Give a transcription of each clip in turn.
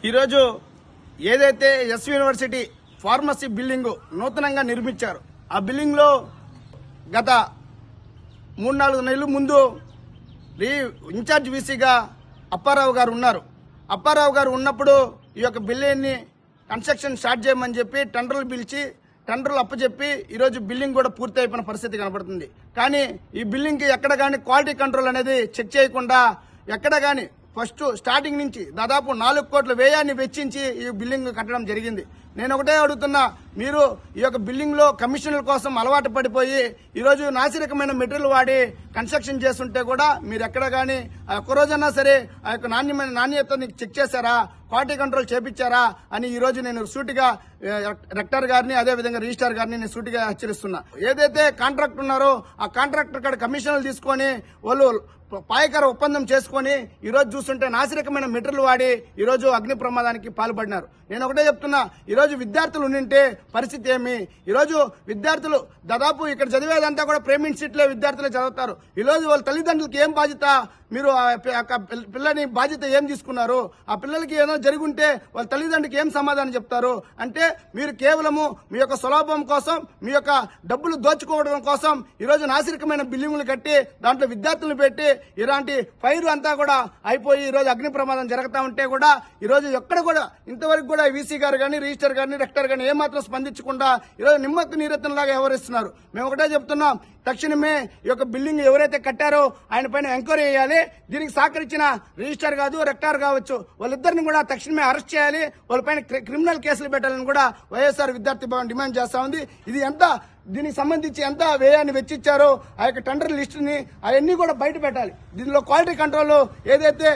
ఈరోజు ఏదైతే yes university pharmacy building నూతనంగా నిర్మించారు, ఆ బిల్డింగ్లో గత 3-4 నెలల ముందు ఇన్ఛార్జ్ వీసీగా అప్పారావు గారు ఉన్నారు. అప్పారావు గారు ఉన్నప్పుడు ఈ యొక్క బిల్డింగ్ని కన్స్ట్రక్షన్ స్టార్ట్ చేయమని చెప్పి టెండర్లు పిలిచి టెండర్లు అప్పచెప్పి ఈరోజు బిల్డింగ్ కూడా పూర్తి అయిపోయిన పరిస్థితి కనబడుతుంది. కానీ ఈ బిల్డింగ్కి ఎక్కడ కానీ క్వాలిటీ కంట్రోల్ అనేది చెక్ చేయకుండా ఎక్కడ కానీ ఫస్ట్ స్టార్టింగ్ నుంచి దాదాపు 4 కోట్ల వ్యయాన్ని వెచ్చించి ఈ బిల్డింగ్ కట్టడం జరిగింది. నేను ఒకటే అడుగుతున్నా, మీరు ఈ యొక్క బిల్డింగ్ లో కమిషన్ల కోసం అలవాటు పడిపోయి ఈరోజు నాసిరకమైన మెటీరియల్ వాడి కన్స్ట్రక్షన్ చేస్తుంటే కూడా మీరు ఎక్కడ కానీ ఒక్క రోజన్నా సరే ఆ యొక్క నాణ్యతని చెక్ చేశారా, క్వాలిటీ కంట్రోల్ చేపించారా అని ఈ రోజు నేను సూటిగా రెక్టర్ గారిని అదేవిధంగా రిజిస్ట్రార్ గారిని నేను సూటిగా హెచ్చరిస్తున్నా. ఏదైతే కాంట్రాక్ట్ ఉన్నారో ఆ కాంట్రాక్టర్ కాడ కమిషన్లు తీసుకొని వాళ్ళు పాయకర ఒప్పందం చేసుకుని ఈ రోజు చూస్తుంటే నాసిరకమైన మెటీరియల్ వాడి ఈ రోజు అగ్ని ప్రమాదానికి పాల్పడినారు. నేను ఒకటే చెప్తున్నా, ఈ రోజు విద్యార్థులు ఉండింటే పరిస్థితి ఏమి? ఈ రోజు విద్యార్థులు దాదాపు ఇక్కడ చదివేదంతా కూడా ప్రైవేట్ సీట్లే విద్యార్థులే చదువుతారు. ఈ రోజు వాళ్ళ తల్లిదండ్రులకి ఏం బాధ్యత? మీరు పిల్లని బాధ్యత ఏం తీసుకున్నారు? ఆ పిల్లలకి ఏదో జరుగుంటే వాళ్ళ తల్లిదండ్రులకి ఏం సమాధానం చెప్తారు? అంటే మీరు కేవలము మీ యొక్క స్వలాభం కోసం, మీ యొక్క డబ్బులు దోచుకోవడం కోసం ఈ రోజు నాసిరకమైన బిల్డింగులు కట్టి దాంట్లో విద్యార్థులను పెట్టి ఇలాంటి ఫైర్ అంతా కూడా అయిపోయి ఈ రోజు అగ్ని ప్రమాదం జరుగుతా ఉంటే కూడా ఈ రోజు ఎక్కడ కూడా ఇంతవరకు కూడా వీసీ గారు కానీ రిజిస్టర్ గారిని రెక్టర్ గారిని ఏమాత్రం స్పందించకుండా ఈరోజు నిమ్మకు నీరెత్తనలాగా వ్యవహరిస్తున్నారు. మేము ఒకటే చెప్తున్నాం, తక్షణమే ఈ యొక్క బిల్డింగ్ ఎవరైతే కట్టారో ఆయన పైన ఎంక్వైరీ చేయాలి. దీనికి సహకరించిన రిజిస్టర్ కాదు రెక్టార్ కావచ్చు వాళ్ళిద్దరిని కూడా తక్షణమే అరెస్ట్ చేయాలి. వాళ్ళపైన క్రిమినల్ కేసులు పెట్టాలని కూడా వైఎస్ఆర్ విద్యార్థి భవన్ డిమాండ్ చేస్తా ఉంది. ఇది ఎంత దీనికి సంబంధించి ఎంత వ్యయాన్ని వెచ్చించారో ఆ యొక్క టెండర్ లిస్టుని అవన్నీ కూడా బయట పెట్టాలి. దీనిలో క్వాలిటీ కంట్రోల్ ఏదైతే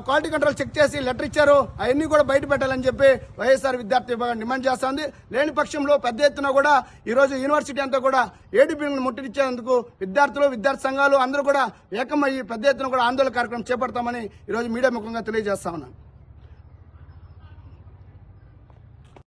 క్వాలిటీ కంట్రోల్ చెక్ చేసి లెటర్ ఇచ్చారో అవన్నీ కూడా బయట పెట్టాలని చెప్పి వైఎస్ఆర్ విద్యార్థి విభాగం డిమాండ్ చేస్తోంది. లేని పక్షంలో పెద్ద ఎత్తున కూడా ఈ రోజు యూనివర్సిటీ అంతా కూడా ఏడీపీని ముట్టడిచ్చేందుకు విద్యార్థులు విద్యార్థి సంఘాలు అందరూ కూడా ఏకమయ్యి పెద్ద ఎత్తున కూడా ఆందోళన కార్యక్రమం చేపడతామని ఈ రోజు మీడియా ముఖంగా తెలియజేస్తా ఉన్నాను.